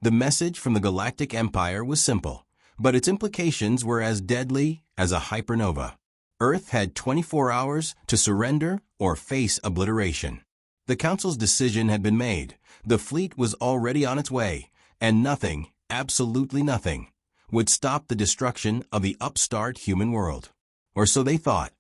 The message from the Galactic Empire was simple, but its implications were as deadly as a hypernova. Earth had 24 hours to surrender or face obliteration. The Council's decision had been made, the fleet was already on its way, and nothing, absolutely nothing, would stop the destruction of the upstart human world. Or so they thought.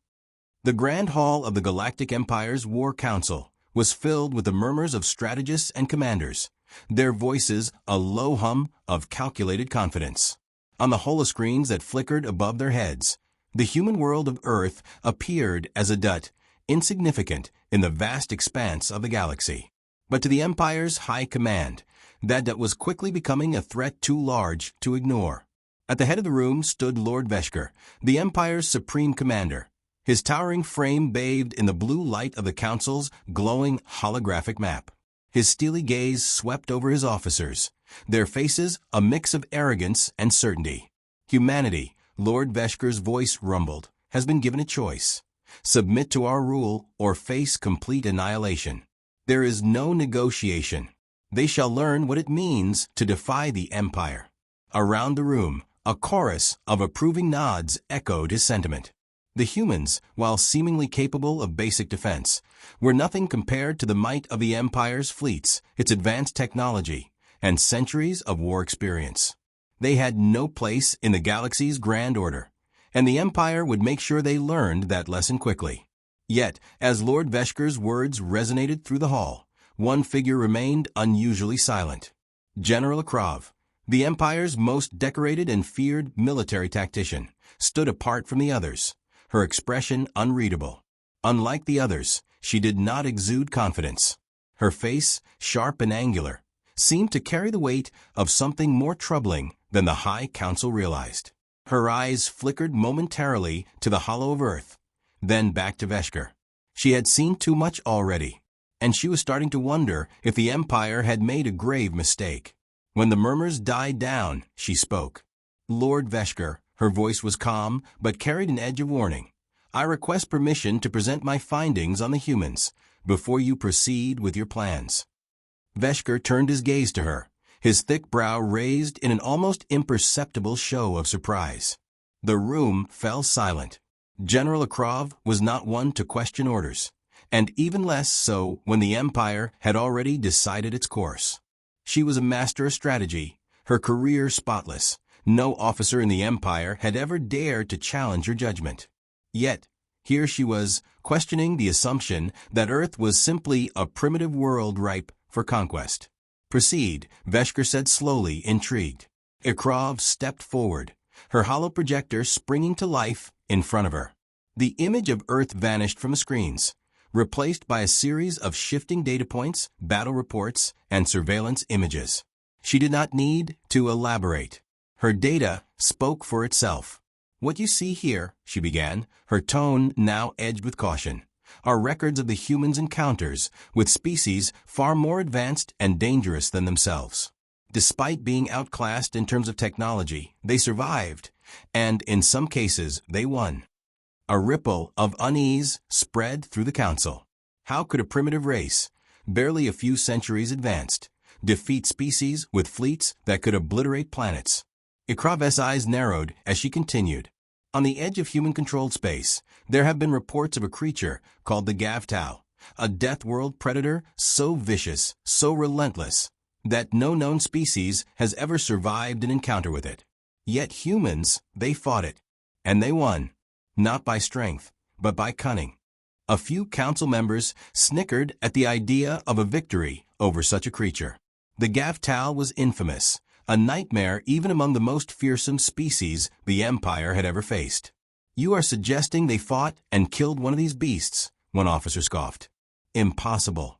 The Grand Hall of the Galactic Empire's War Council was filled with the murmurs of strategists and commanders, their voices a low hum of calculated confidence. On the holoscreens that flickered above their heads, the human world of Earth appeared as a dot, insignificant in the vast expanse of the galaxy. But to the Empire's high command, that dot was quickly becoming a threat too large to ignore. At the head of the room stood Lord Veshker, the Empire's supreme commander, his towering frame bathed in the blue light of the Council's glowing holographic map. His steely gaze swept over his officers, their faces a mix of arrogance and certainty. Humanity, Lord Veshker's voice rumbled, has been given a choice. Submit to our rule or face complete annihilation. There is no negotiation. They shall learn what it means to defy the Empire. Around the room, a chorus of approving nods echoed his sentiment. The humans, while seemingly capable of basic defense, were nothing compared to the might of the Empire's fleets, its advanced technology, and centuries of war experience. They had no place in the galaxy's grand order, and the Empire would make sure they learned that lesson quickly. Yet, as Lord Veshker's words resonated through the hall, one figure remained unusually silent. General Akrov, the Empire's most decorated and feared military tactician, stood apart from the others, her expression unreadable. Unlike the others, she did not exude confidence. Her face, sharp and angular, seemed to carry the weight of something more troubling than the High Council realized. Her eyes flickered momentarily to the hollow of Earth, then back to Veshker. She had seen too much already, and she was starting to wonder if the Empire had made a grave mistake. When the murmurs died down, she spoke. Lord Veshker, her voice was calm but carried an edge of warning. I request permission to present my findings on the humans before you proceed with your plans. Veshker turned his gaze to her, his thick brow raised in an almost imperceptible show of surprise. The room fell silent. General Akrov was not one to question orders, and even less so when the Empire had already decided its course. She was a master of strategy, her career spotless. No officer in the Empire had ever dared to challenge her judgment. Yet, here she was, questioning the assumption that Earth was simply a primitive world ripe for conquest. Proceed, Veshker said slowly, intrigued. Akrov stepped forward, her hollow projector springing to life in front of her. The image of Earth vanished from the screens, replaced by a series of shifting data points, battle reports, and surveillance images. She did not need to elaborate. Her data spoke for itself. What you see here, she began, her tone now edged with caution, are records of the humans' encounters with species far more advanced and dangerous than themselves. Despite being outclassed in terms of technology, they survived, and in some cases, they won. A ripple of unease spread through the Council. How could a primitive race, barely a few centuries advanced, defeat species with fleets that could obliterate planets? Akrov's eyes narrowed as she continued. On the edge of human-controlled space, there have been reports of a creature called the Gavtau, a Deathworld predator so vicious, so relentless, that no known species has ever survived an encounter with it. Yet humans, they fought it, and they won, not by strength, but by cunning. A few council members snickered at the idea of a victory over such a creature. The Gavtau was infamous, a nightmare even among the most fearsome species the Empire had ever faced. You are suggesting they fought and killed one of these beasts, one officer scoffed. Impossible.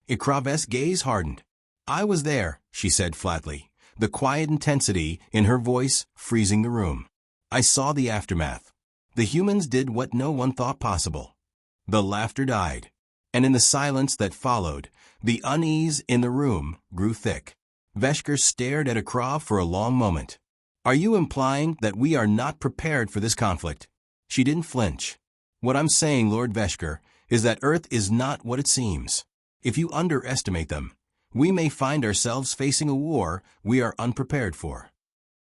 Akrov's gaze hardened. I was there, she said flatly, the quiet intensity in her voice freezing the room. I saw the aftermath. The humans did what no one thought possible. The laughter died, and in the silence that followed, the unease in the room grew thick. Veshker stared at Akrov for a long moment. Are you implying that we are not prepared for this conflict? She didn't flinch. What I'm saying, Lord Veshker, is that Earth is not what it seems. If you underestimate them, we may find ourselves facing a war we are unprepared for.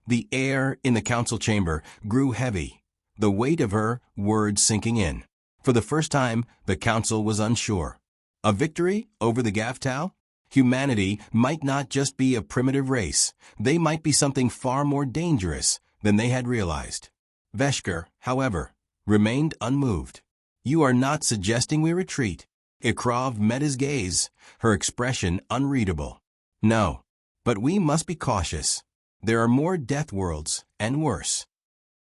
The air in the council chamber grew heavy, the weight of her words sinking in. For the first time, the council was unsure. A victory over the Gaftal? Humanity might not just be a primitive race. They might be something far more dangerous than they had realized. Veshker, however, remained unmoved. You are not suggesting we retreat. Ikrov met his gaze, her expression unreadable. No, but we must be cautious. There are more Deathworlds, and worse.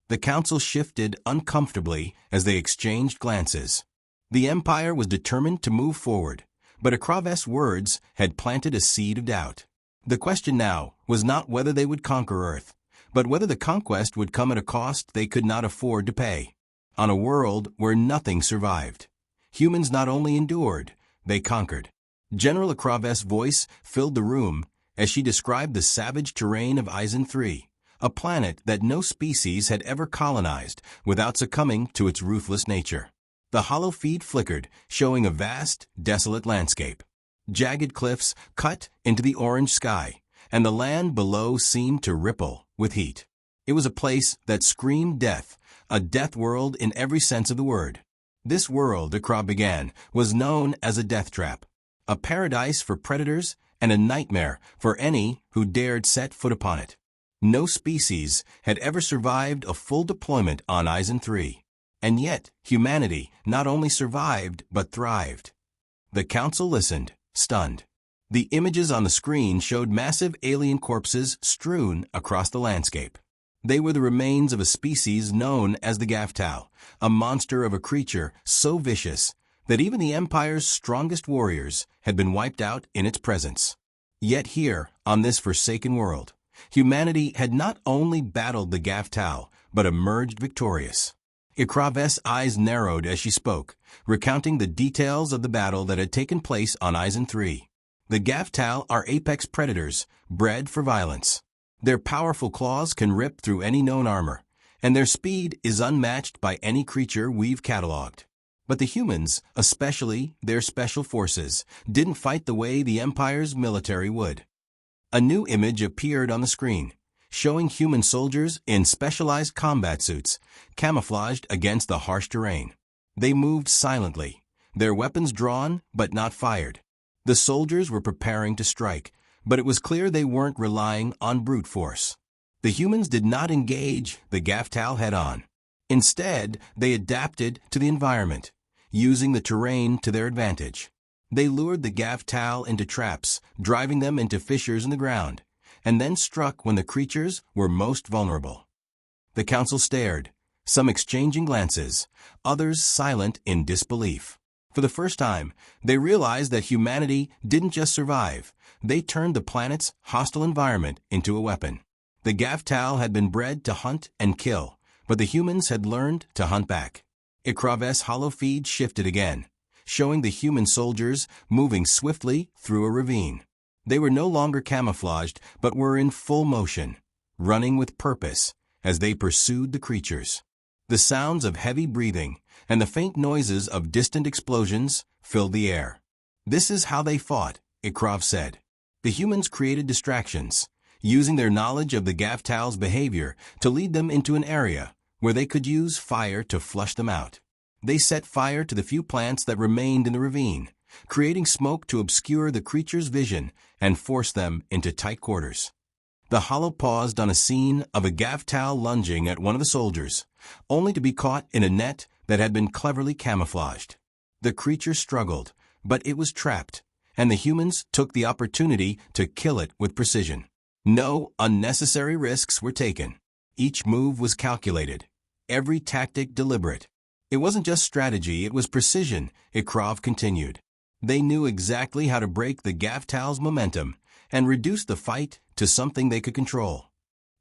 The council shifted uncomfortably as they exchanged glances. The Empire was determined to move forward, but Ikrov's words had planted a seed of doubt. The question now was not whether they would conquer Earth, but whether the conquest would come at a cost they could not afford to pay. On a world where nothing survived, humans not only endured, they conquered. General Ikrov's voice filled the room as she described the savage terrain of Eisen III, a planet that no species had ever colonized without succumbing to its ruthless nature. The hollow feed flickered, showing a vast, desolate landscape. Jagged cliffs cut into the orange sky, and the land below seemed to ripple with heat. It was a place that screamed death, a death world in every sense of the word. This world, Ikrov began, was known as a death trap, a paradise for predators and a nightmare for any who dared set foot upon it. No species had ever survived a full deployment on Eisen III, and yet humanity not only survived but thrived. The council listened, stunned. The images on the screen showed massive alien corpses strewn across the landscape. They were the remains of a species known as the Gaftal, a monster of a creature so vicious that even the Empire's strongest warriors had been wiped out in its presence. Yet here, on this forsaken world, humanity had not only battled the Gaftal, but emerged victorious. Ikrov's eyes narrowed as she spoke, recounting the details of the battle that had taken place on Eisen III. The Gaftal are apex predators, bred for violence. Their powerful claws can rip through any known armor, and their speed is unmatched by any creature we've cataloged. But the humans, especially their special forces, didn't fight the way the Empire's military would. A new image appeared on the screen, showing human soldiers in specialized combat suits, camouflaged against the harsh terrain. They moved silently, their weapons drawn but not fired. The soldiers were preparing to strike, but it was clear they weren't relying on brute force. The humans did not engage the Gaftal head-on. Instead, they adapted to the environment, using the terrain to their advantage. They lured the Gaftal into traps, driving them into fissures in the ground, and then struck when the creatures were most vulnerable. The council stared, some exchanging glances, others silent in disbelief. For the first time, they realized that humanity didn't just survive, they turned the planet's hostile environment into a weapon. The Gaftal had been bred to hunt and kill, but the humans had learned to hunt back. Ikrov's hollow feed shifted again, showing the human soldiers moving swiftly through a ravine. They were no longer camouflaged, but were in full motion, running with purpose as they pursued the creatures. The sounds of heavy breathing and the faint noises of distant explosions filled the air. This is how they fought, Ikrov said. The humans created distractions, using their knowledge of the Gaftal's behavior to lead them into an area where they could use fire to flush them out. They set fire to the few plants that remained in the ravine, creating smoke to obscure the creature's vision and force them into tight quarters. The hollow paused on a scene of a Gaftal lunging at one of the soldiers, only to be caught in a net that had been cleverly camouflaged. The creature struggled, but it was trapped, and the humans took the opportunity to kill it with precision. No unnecessary risks were taken. Each move was calculated, every tactic deliberate. It wasn't just strategy, it was precision, Ikrov continued. They knew exactly how to break the Gaftal's momentum and reduce the fight to something they could control.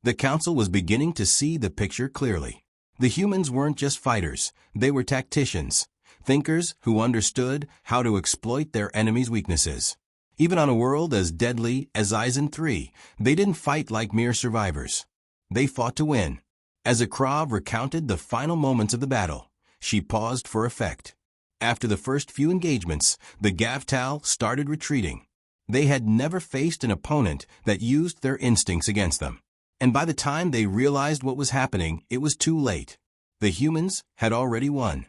The council was beginning to see the picture clearly. The humans weren't just fighters, they were tacticians, thinkers who understood how to exploit their enemies' weaknesses. Even on a world as deadly as Eisen III, they didn't fight like mere survivors. They fought to win. As Ikrov recounted the final moments of the battle, she paused for effect. After the first few engagements, the Gaftal started retreating. They had never faced an opponent that used their instincts against them. And by the time they realized what was happening, it was too late. The humans had already won.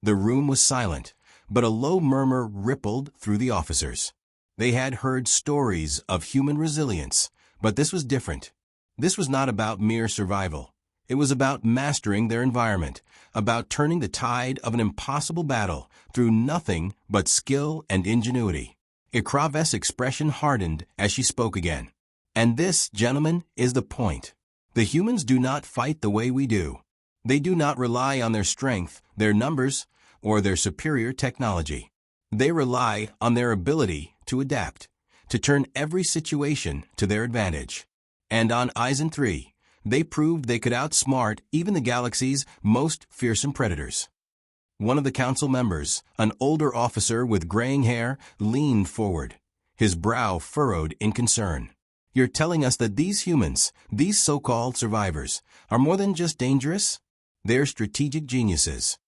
The room was silent, but a low murmur rippled through the officers. They had heard stories of human resilience, but this was different. This was not about mere survival. It was about mastering their environment, about turning the tide of an impossible battle through nothing but skill and ingenuity. Ikrav's expression hardened as she spoke again. And this, gentlemen, is the point. The humans do not fight the way we do. They do not rely on their strength, their numbers, or their superior technology. They rely on their ability to adapt, to turn every situation to their advantage. And on Eisen 3, they proved they could outsmart even the galaxy's most fearsome predators. One of the council members, an older officer with graying hair, leaned forward, his brow furrowed in concern. You're telling us that these humans, these so-called survivors, are more than just dangerous? They're strategic geniuses.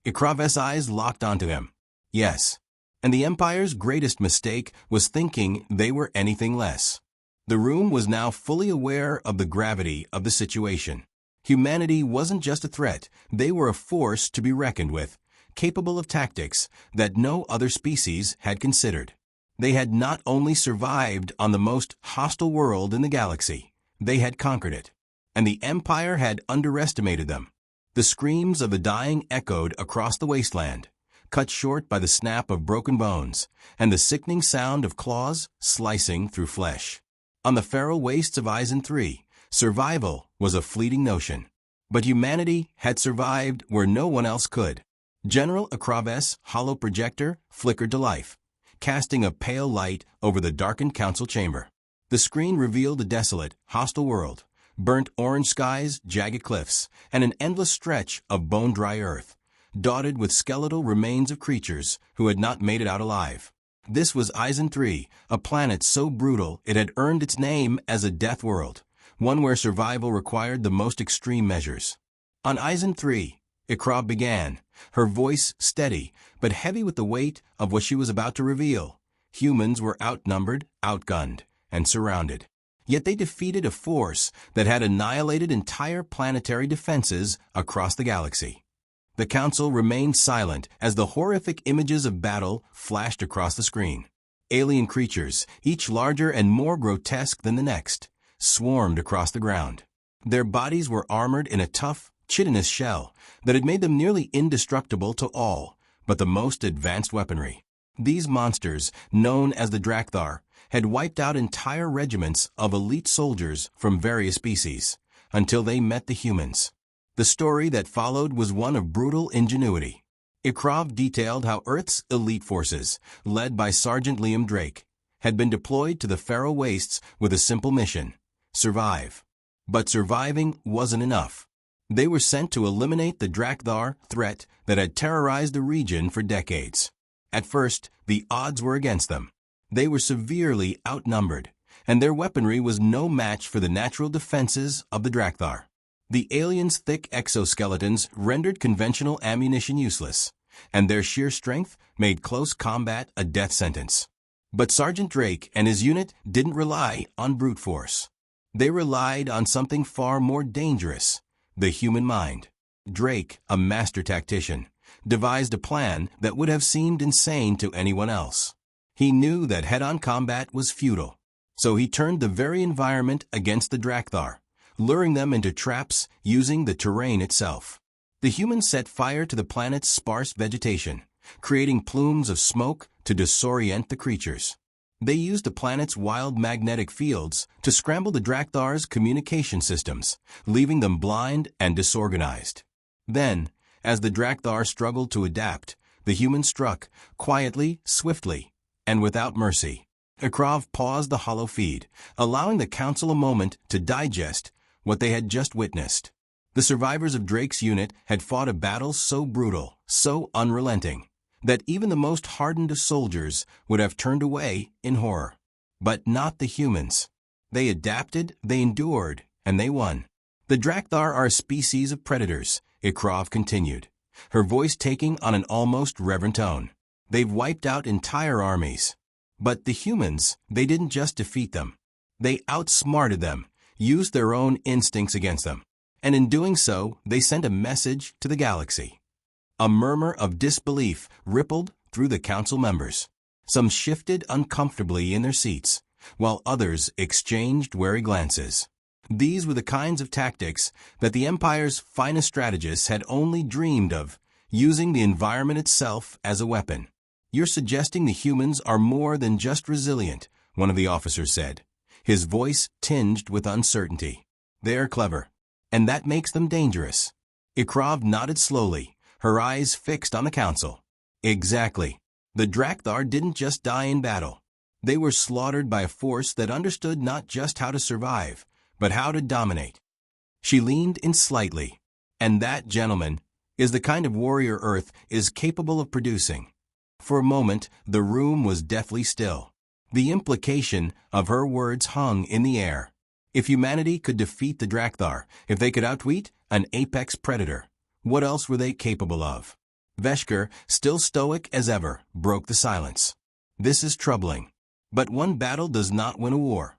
Ikrav's eyes locked onto him. Yes. And the Empire's greatest mistake was thinking they were anything less. The room was now fully aware of the gravity of the situation. Humanity wasn't just a threat, they were a force to be reckoned with, capable of tactics that no other species had considered. They had not only survived on the most hostile world in the galaxy, they had conquered it. And the Empire had underestimated them. The screams of the dying echoed across the wasteland, cut short by the snap of broken bones and the sickening sound of claws slicing through flesh. On the feral wastes of Eisen 3, survival was a fleeting notion. But humanity had survived where no one else could. General Ikrav's hollow projector flickered to life, casting a pale light over the darkened council chamber. The screen revealed a desolate, hostile world, burnt orange skies, jagged cliffs, and an endless stretch of bone-dry earth, dotted with skeletal remains of creatures who had not made it out alive. This was Eisen 3, a planet so brutal it had earned its name as a death world, one where survival required the most extreme measures. On Eisen 3, Ikrav began, her voice steady but heavy with the weight of what she was about to reveal. Humans were outnumbered, outgunned, and surrounded. Yet they defeated a force that had annihilated entire planetary defenses across the galaxy. The council remained silent as the horrific images of battle flashed across the screen. Alien creatures, each larger and more grotesque than the next, swarmed across the ground. Their bodies were armored in a tough, chitinous shell that had made them nearly indestructible to all but the most advanced weaponry. These monsters, known as the Drakthar, had wiped out entire regiments of elite soldiers from various species, until they met the humans. The story that followed was one of brutal ingenuity. Ikrav detailed how Earth's elite forces, led by Sergeant Liam Drake, had been deployed to the Feral Wastes with a simple mission: survive. But surviving wasn't enough. They were sent to eliminate the Drakthar threat that had terrorized the region for decades. At first, the odds were against them. They were severely outnumbered, and their weaponry was no match for the natural defenses of the Drakthar. The aliens' thick exoskeletons rendered conventional ammunition useless, and their sheer strength made close combat a death sentence. But Sergeant Drake and his unit didn't rely on brute force. They relied on something far more dangerous: the human mind. Drake, a master tactician, devised a plan that would have seemed insane to anyone else. He knew that head-on combat was futile, so he turned the very environment against the Drakthar, luring them into traps using the terrain itself. The humans set fire to the planet's sparse vegetation, creating plumes of smoke to disorient the creatures. They used the planet's wild magnetic fields to scramble the Drakthar's communication systems, leaving them blind and disorganized. Then, as the Drakthar struggled to adapt, the humans struck, quietly, swiftly, and without mercy. Ikrav paused the hollow feed, allowing the council a moment to digest what they had just witnessed. The survivors of Drake's unit had fought a battle so brutal, so unrelenting, that even the most hardened of soldiers would have turned away in horror. But not the humans. They adapted, they endured, and they won. The Drakthar are a species of predators, Ikrav continued, her voice taking on an almost reverent tone. They've wiped out entire armies. But the humans, they didn't just defeat them. They outsmarted them, used their own instincts against them. And in doing so, they sent a message to the galaxy. A murmur of disbelief rippled through the council members. Some shifted uncomfortably in their seats, while others exchanged wary glances. These were the kinds of tactics that the Empire's finest strategists had only dreamed of, using the environment itself as a weapon. "You're suggesting the humans are more than just resilient," one of the officers said, his voice tinged with uncertainty. "They're clever, and that makes them dangerous." Ikrov nodded slowly, her eyes fixed on the council. "Exactly. The Drakthar didn't just die in battle. They were slaughtered by a force that understood not just how to survive, but how to dominate." She leaned in slightly. "And that, gentlemen, is the kind of warrior Earth is capable of producing." For a moment, the room was deathly still. The implication of her words hung in the air. If humanity could defeat the Drakthar, if they could outwit an apex predator, what else were they capable of? Veshker, still stoic as ever, broke the silence. "This is troubling. But one battle does not win a war."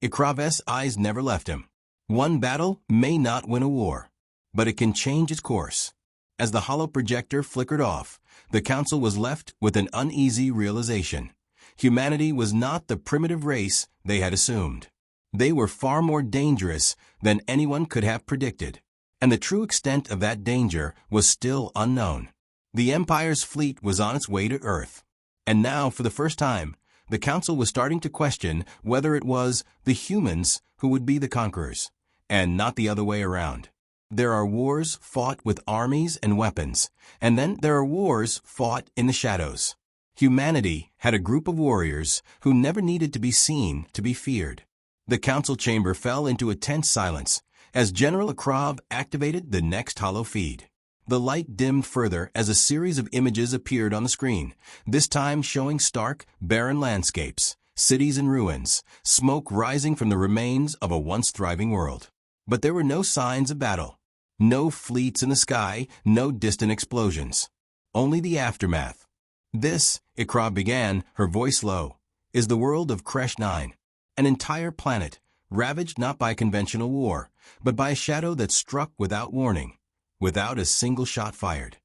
Ikrav's eyes never left him. One battle may not win a war, but it can change its course. As the hollow projector flickered off, the council was left with an uneasy realization. Humanity was not the primitive race they had assumed. They were far more dangerous than anyone could have predicted, and the true extent of that danger was still unknown. The Empire's fleet was on its way to Earth, and now, for the first time, the Council was starting to question whether it was the humans who would be the conquerors, and not the other way around. There are wars fought with armies and weapons, and then there are wars fought in the shadows. Humanity had a group of warriors who never needed to be seen to be feared. The council chamber fell into a tense silence as General Ikrov activated the next holo feed. The light dimmed further as a series of images appeared on the screen, this time showing stark, barren landscapes, cities in ruins, smoke rising from the remains of a once thriving world. But there were no signs of battle. No fleets in the sky, no distant explosions. Only the aftermath. "This," Ikrov began, her voice low, "is the world of Kresh 9, an entire planet, ravaged not by conventional war, but by a shadow that struck without warning, without a single shot fired."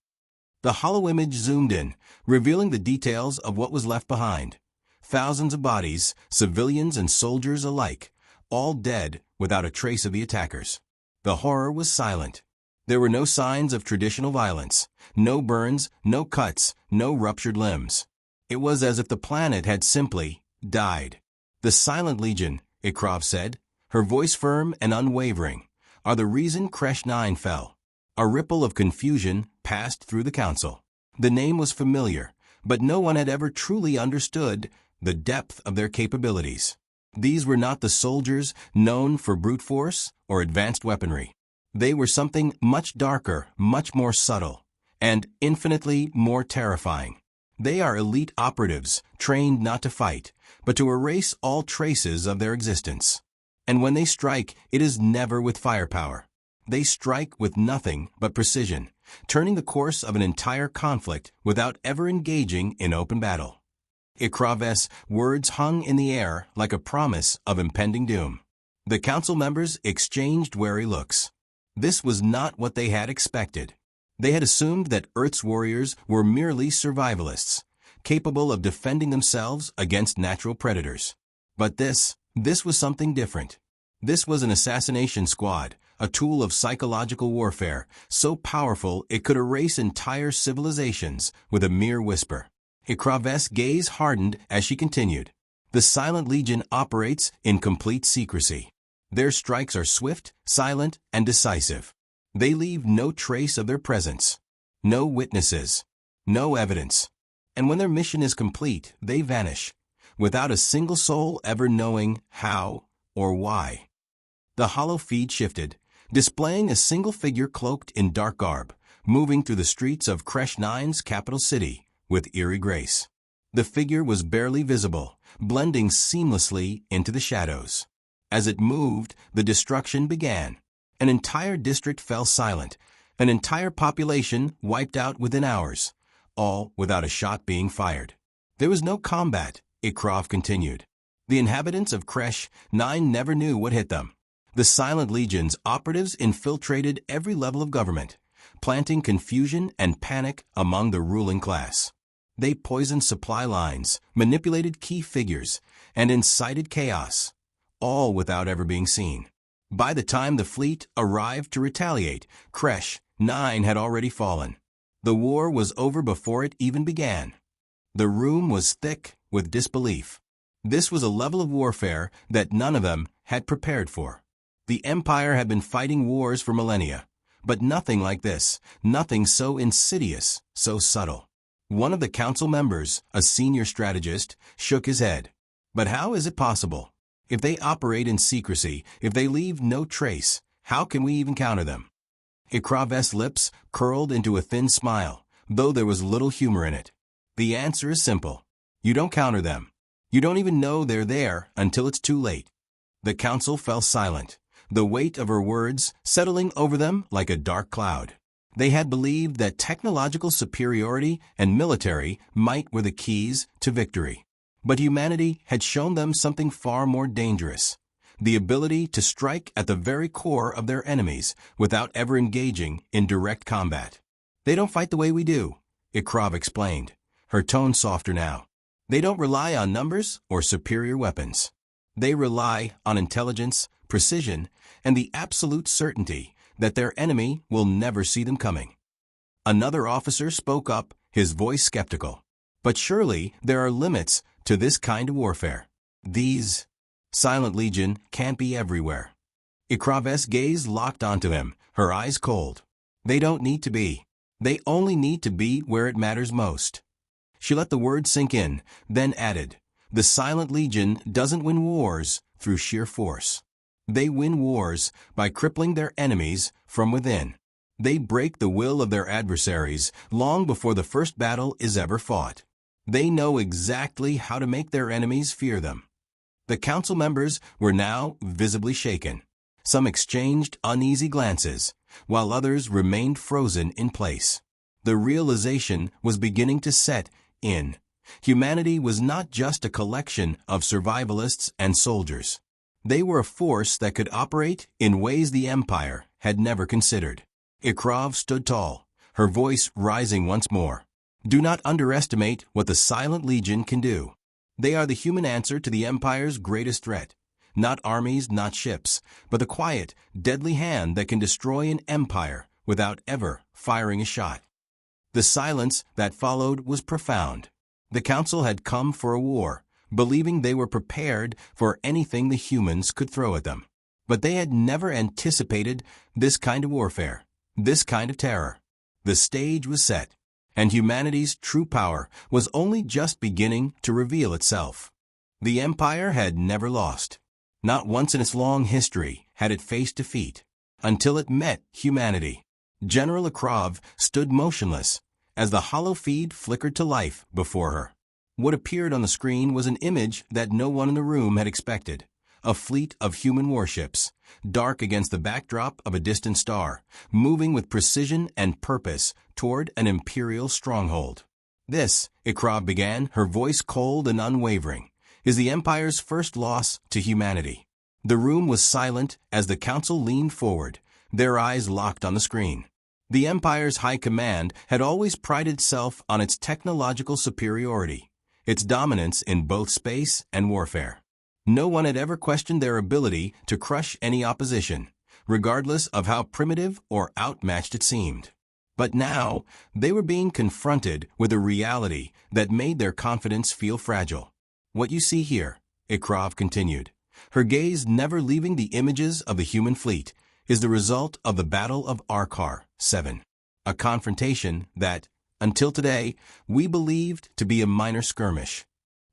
The hollow image zoomed in, revealing the details of what was left behind. Thousands of bodies, civilians and soldiers alike, all dead without a trace of the attackers. The horror was silent. There were no signs of traditional violence, no burns, no cuts, no ruptured limbs. It was as if the planet had simply died. "The Silent Legion," Ikrov said, her voice firm and unwavering, "are the reason Kresh 9 fell." A ripple of confusion passed through the council. The name was familiar, but no one had ever truly understood the depth of their capabilities. These were not the soldiers known for brute force or advanced weaponry. They were something much darker, much more subtle, and infinitely more terrifying. They are elite operatives, trained not to fight, but to erase all traces of their existence. And when they strike, it is never with firepower. They strike with nothing but precision, turning the course of an entire conflict without ever engaging in open battle. Ikrav's words hung in the air like a promise of impending doom. The council members exchanged wary looks. This was not what they had expected. They had assumed that Earth's warriors were merely survivalists, capable of defending themselves against natural predators. But this was something different. This was an assassination squad, a tool of psychological warfare, so powerful it could erase entire civilizations with a mere whisper. Ikrav's gaze hardened as she continued. "The Silent Legion operates in complete secrecy. Their strikes are swift, silent, and decisive. They leave no trace of their presence, no witnesses, no evidence. And when their mission is complete, they vanish, without a single soul ever knowing how or why." The hollow feed shifted, displaying a single figure cloaked in dark garb, moving through the streets of Kresh 9's capital city with eerie grace. The figure was barely visible, blending seamlessly into the shadows. As it moved, the destruction began. An entire district fell silent, an entire population wiped out within hours, all without a shot being fired. There was no combat, Ikrov continued. The inhabitants of Kresh 9 never knew what hit them. The Silent Legion's operatives infiltrated every level of government, planting confusion and panic among the ruling class. They poisoned supply lines, manipulated key figures, and incited chaos, all without ever being seen. By the time the fleet arrived to retaliate, Kresh 9 had already fallen. The war was over before it even began. The room was thick with disbelief. This was a level of warfare that none of them had prepared for. The Empire had been fighting wars for millennia, but nothing like this, nothing so insidious, so subtle. One of the council members, a senior strategist, shook his head. But how is it possible? If they operate in secrecy, if they leave no trace, how can we even counter them? Ikrov's lips curled into a thin smile, though there was little humor in it. The answer is simple. You don't counter them. You don't even know they're there until it's too late. The council fell silent, the weight of her words settling over them like a dark cloud. They had believed that technological superiority and military might were the keys to victory. But humanity had shown them something far more dangerous, the ability to strike at the very core of their enemies without ever engaging in direct combat. They don't fight the way we do, Ikrov explained, her tone softer now. They don't rely on numbers or superior weapons. They rely on intelligence, precision, and the absolute certainty that their enemy will never see them coming. Another officer spoke up, his voice skeptical. But surely there are limits to this kind of warfare. These Silent Legion can't be everywhere. Ikrov's gaze locked onto him, her eyes cold. They don't need to be. They only need to be where it matters most. She let the words sink in, then added, the Silent Legion doesn't win wars through sheer force. They win wars by crippling their enemies from within. They break the will of their adversaries long before the first battle is ever fought. They know exactly how to make their enemies fear them. The council members were now visibly shaken. Some exchanged uneasy glances, while others remained frozen in place. The realization was beginning to set in. Humanity was not just a collection of survivalists and soldiers. They were a force that could operate in ways the Empire had never considered. Ikrov stood tall, her voice rising once more. Do not underestimate what the Silent Legion can do. They are the human answer to the Empire's greatest threat. Not armies, not ships, but the quiet, deadly hand that can destroy an empire without ever firing a shot. The silence that followed was profound. The Council had come for a war, believing they were prepared for anything the humans could throw at them. But they had never anticipated this kind of warfare, this kind of terror. The stage was set, and humanity's true power was only just beginning to reveal itself. The Empire had never lost. Not once in its long history had it faced defeat, until it met humanity. General Ikrov stood motionless as the hollow feed flickered to life before her. What appeared on the screen was an image that no one in the room had expected. A fleet of human warships, dark against the backdrop of a distant star, moving with precision and purpose toward an imperial stronghold. This, Ikrov began, her voice cold and unwavering, is the Empire's first loss to humanity. The room was silent as the Council leaned forward, their eyes locked on the screen. The Empire's high command had always prided itself on its technological superiority, its dominance in both space and warfare. No one had ever questioned their ability to crush any opposition, regardless of how primitive or outmatched it seemed. But now, they were being confronted with a reality that made their confidence feel fragile. What you see here, Ikrov continued, her gaze never leaving the images of the human fleet, is the result of the Battle of Arkar 7, a confrontation that, until today, we believed to be a minor skirmish.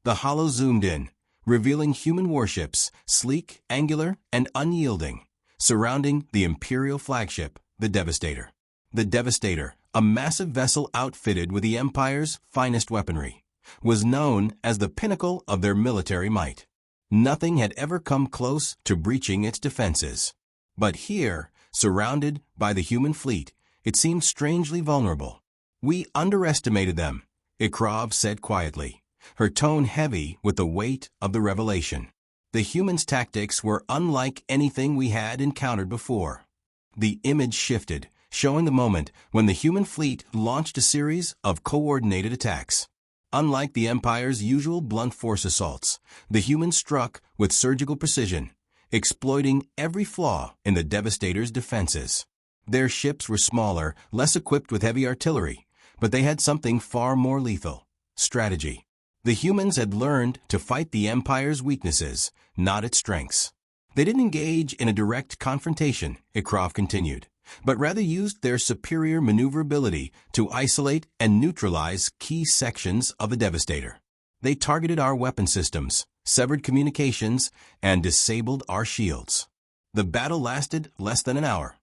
The holo zoomed in, revealing human warships, sleek, angular, and unyielding, surrounding the Imperial flagship, the Devastator. The Devastator, a massive vessel outfitted with the Empire's finest weaponry, was known as the pinnacle of their military might. Nothing had ever come close to breaching its defenses. But here, surrounded by the human fleet, it seemed strangely vulnerable. We underestimated them, Ikrov said quietly. her tone heavy with the weight of the revelation. The humans' tactics were unlike anything we had encountered before. The image shifted, showing the moment when the human fleet launched a series of coordinated attacks. Unlike the Empire's usual blunt force assaults, the humans struck with surgical precision, exploiting every flaw in the Devastator's defenses. Their ships were smaller, less equipped with heavy artillery, but they had something far more lethal: strategy. The humans had learned to fight the Empire's weaknesses, not its strengths. They didn't engage in a direct confrontation, Ikrov continued, but rather used their superior maneuverability to isolate and neutralize key sections of the Devastator. They targeted our weapon systems, severed communications, and disabled our shields. The battle lasted less than an hour.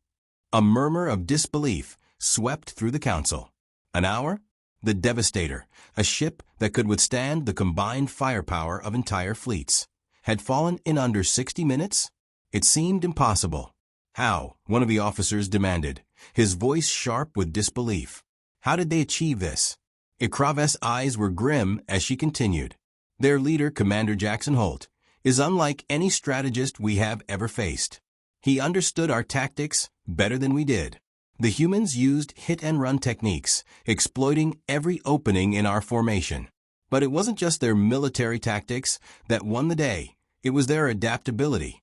A murmur of disbelief swept through the council. An hour? The Devastator, a ship that could withstand the combined firepower of entire fleets, had fallen in under 60 minutes? It seemed impossible. How? One of the officers demanded, his voice sharp with disbelief. How did they achieve this? Ikrav's eyes were grim as she continued. Their leader, Commander Jackson Holt, is unlike any strategist we have ever faced. He understood our tactics better than we did. The humans used hit-and-run techniques, exploiting every opening in our formation. But it wasn't just their military tactics that won the day, it was their adaptability.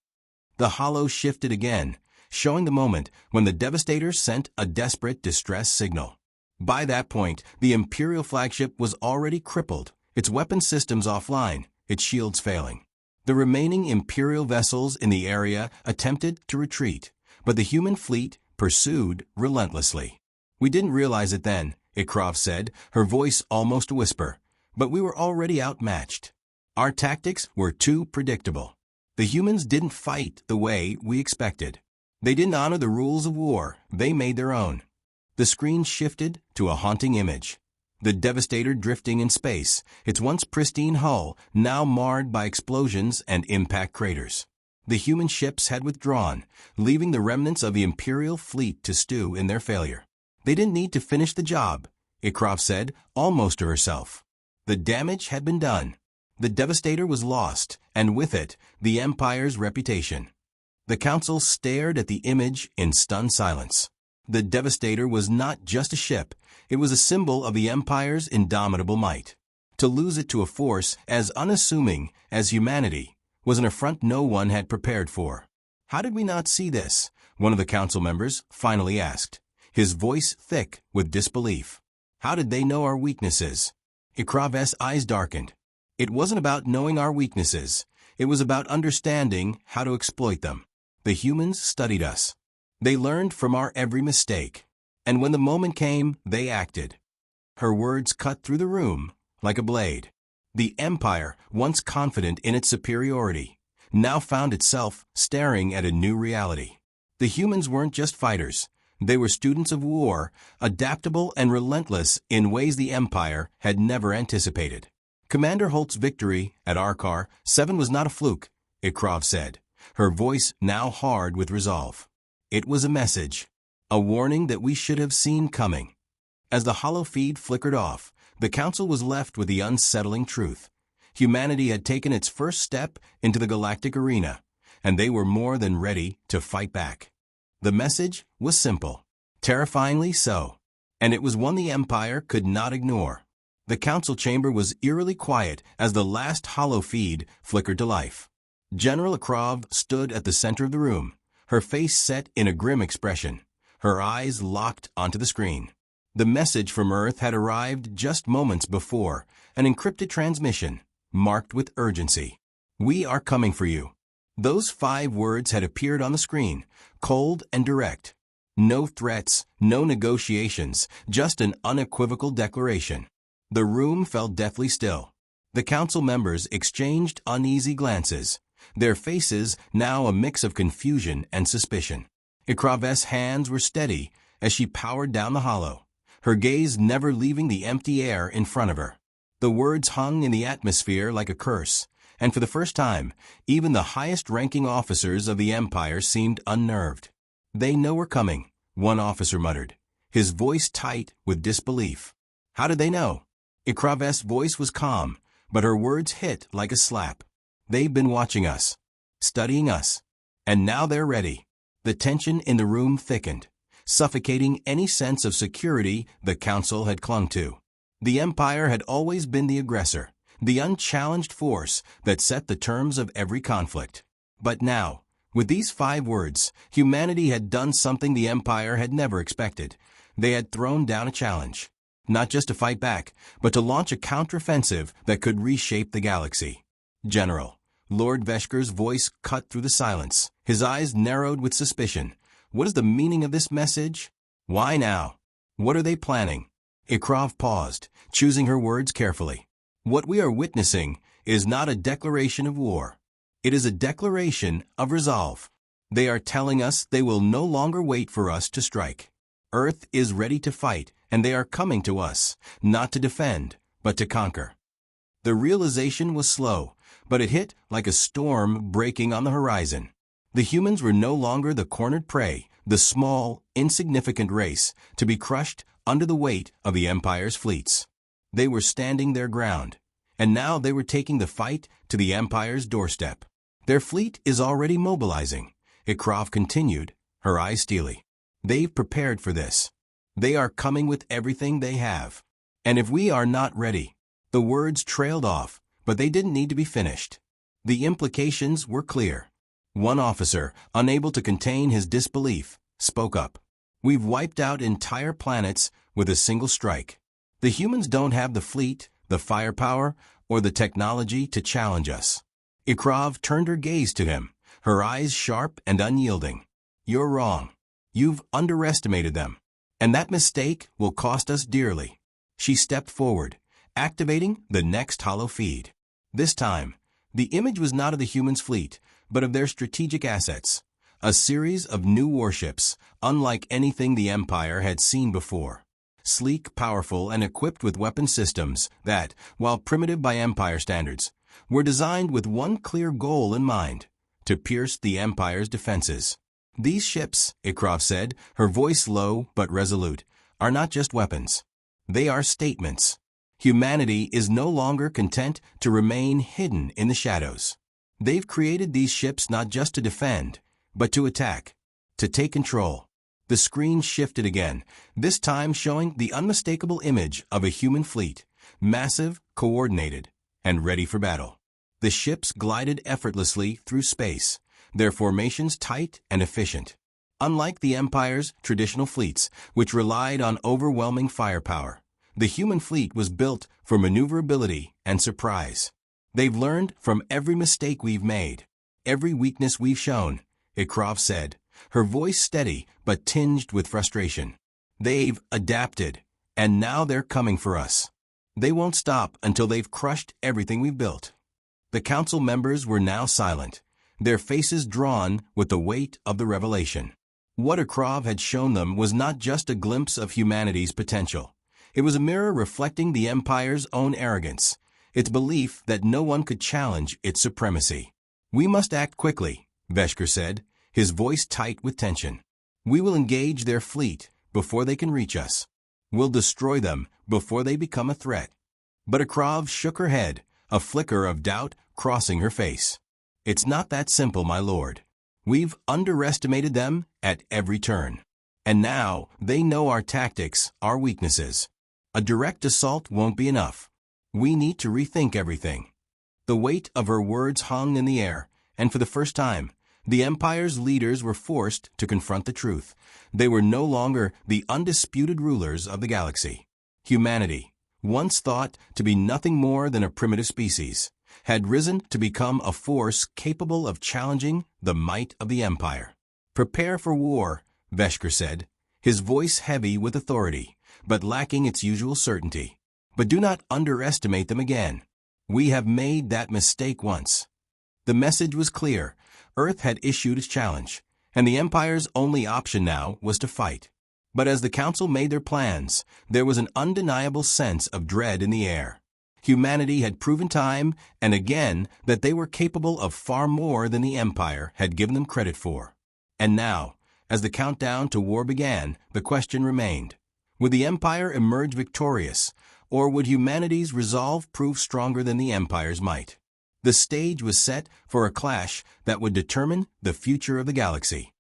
The hollow shifted again, showing the moment when the Devastator sent a desperate distress signal. By that point, the Imperial flagship was already crippled, its weapon systems offline, its shields failing. The remaining Imperial vessels in the area attempted to retreat, but the human fleet pursued relentlessly. We didn't realize it then, Ikrov said, her voice almost a whisper, but we were already outmatched. Our tactics were too predictable. The humans didn't fight the way we expected. They didn't honor the rules of war, they made their own. The screen shifted to a haunting image. The Devastator drifting in space, its once pristine hull now marred by explosions and impact craters. The human ships had withdrawn, leaving the remnants of the Imperial fleet to stew in their failure. They didn't need to finish the job, Ikrov said, almost to herself. The damage had been done. The Devastator was lost, and with it, the Empire's reputation. The Council stared at the image in stunned silence. The Devastator was not just a ship, it was a symbol of the Empire's indomitable might. To lose it to a force as unassuming as humanity was an affront no one had prepared for. How did we not see this? One of the council members finally asked, his voice thick with disbelief. How did they know our weaknesses? Ikrav's eyes darkened. It wasn't about knowing our weaknesses. It was about understanding how to exploit them. The humans studied us. They learned from our every mistake. And when the moment came, they acted. Her words cut through the room like a blade. The Empire, once confident in its superiority, now found itself staring at a new reality. The humans weren't just fighters. They were students of war, adaptable and relentless in ways the Empire had never anticipated. Commander Holt's victory at Arkar 7 was not a fluke, Ikrov said, her voice now hard with resolve. It was a message, a warning that we should have seen coming. As the hollow feed flickered off, the Council was left with the unsettling truth. Humanity had taken its first step into the galactic arena, and they were more than ready to fight back. The message was simple, terrifyingly so, and it was one the Empire could not ignore. The Council chamber was eerily quiet as the last hollow feed flickered to life. General Ikrov stood at the center of the room, her face set in a grim expression, her eyes locked onto the screen. The message from Earth had arrived just moments before, an encrypted transmission, marked with urgency. We are coming for you. Those 5 words had appeared on the screen, cold and direct. No threats, no negotiations, just an unequivocal declaration. The room fell deathly still. The Council members exchanged uneasy glances, their faces now a mix of confusion and suspicion. Ikrav's hands were steady as she powered down the hollow, her gaze never leaving the empty air in front of her. The words hung in the atmosphere like a curse, and for the first time, even the highest-ranking officers of the Empire seemed unnerved. They know we're coming, one officer muttered, his voice tight with disbelief. How did they know? Ikrav's voice was calm, but her words hit like a slap. They've been watching us, studying us, and now they're ready. The tension in the room thickened, suffocating any sense of security the council had clung to. The Empire had always been the aggressor, the unchallenged force that set the terms of every conflict. But now, with these 5 words, humanity had done something the Empire had never expected. They had thrown down a challenge, not just to fight back, but to launch a counteroffensive that could reshape the galaxy. General, Lord Veshker's voice cut through the silence. His eyes narrowed with suspicion. What is the meaning of this message? Why now? What are they planning? Ikrov paused, choosing her words carefully. What we are witnessing is not a declaration of war. It is a declaration of resolve. They are telling us they will no longer wait for us to strike. Earth is ready to fight, and they are coming to us, not to defend, but to conquer. The realization was slow, but it hit like a storm breaking on the horizon. The humans were no longer the cornered prey, the small, insignificant race, to be crushed under the weight of the Empire's fleets. They were standing their ground, and now they were taking the fight to the Empire's doorstep. Their fleet is already mobilizing, Ikrov continued, her eyes steely. They've prepared for this. They are coming with everything they have. And if we are not ready, the words trailed off, but they didn't need to be finished. The implications were clear. One officer, unable to contain his disbelief, spoke up. We've wiped out entire planets with a single strike. The humans don't have the fleet, the firepower, or the technology to challenge us. Ikrov turned her gaze to him, her eyes sharp and unyielding. You're wrong. You've underestimated them. And that mistake will cost us dearly. She stepped forward, activating the next holo feed. This time, the image was not of the humans' fleet, but of their strategic assets. A series of new warships, unlike anything the Empire had seen before. Sleek, powerful, and equipped with weapon systems that, while primitive by Empire standards, were designed with one clear goal in mind: to pierce the Empire's defenses. These ships, Ikrov said, her voice low but resolute, are not just weapons. They are statements. Humanity is no longer content to remain hidden in the shadows. They've created these ships not just to defend, but to attack, to take control. The screen shifted again, this time showing the unmistakable image of a human fleet, massive, coordinated, and ready for battle. The ships glided effortlessly through space, their formations tight and efficient. Unlike the Empire's traditional fleets, which relied on overwhelming firepower, the human fleet was built for maneuverability and surprise. They've learned from every mistake we've made, every weakness we've shown, Ikrov said, her voice steady but tinged with frustration. They've adapted, and now they're coming for us. They won't stop until they've crushed everything we've built. The council members were now silent, their faces drawn with the weight of the revelation. What Ikrov had shown them was not just a glimpse of humanity's potential. It was a mirror reflecting the Empire's own arrogance, its belief that no one could challenge its supremacy. We must act quickly, Veshker said, his voice tight with tension. We will engage their fleet before they can reach us. We'll destroy them before they become a threat. But Ikrov shook her head, a flicker of doubt crossing her face. It's not that simple, my lord. We've underestimated them at every turn. And now they know our tactics, our weaknesses. A direct assault won't be enough. We need to rethink everything. The weight of her words hung in the air, and for the first time, the Empire's leaders were forced to confront the truth. They were no longer the undisputed rulers of the galaxy. Humanity, once thought to be nothing more than a primitive species, had risen to become a force capable of challenging the might of the Empire. Prepare for war, Veshker said, his voice heavy with authority, but lacking its usual certainty. But do not underestimate them again. We have made that mistake once. The message was clear. Earth had issued its challenge, and the Empire's only option now was to fight. But as the Council made their plans, there was an undeniable sense of dread in the air. Humanity had proven time and again that they were capable of far more than the Empire had given them credit for. And now, as the countdown to war began, the question remained: would the Empire emerge victorious, Or would humanity's resolve prove stronger than the Empire's might? The stage was set for a clash that would determine the future of the galaxy.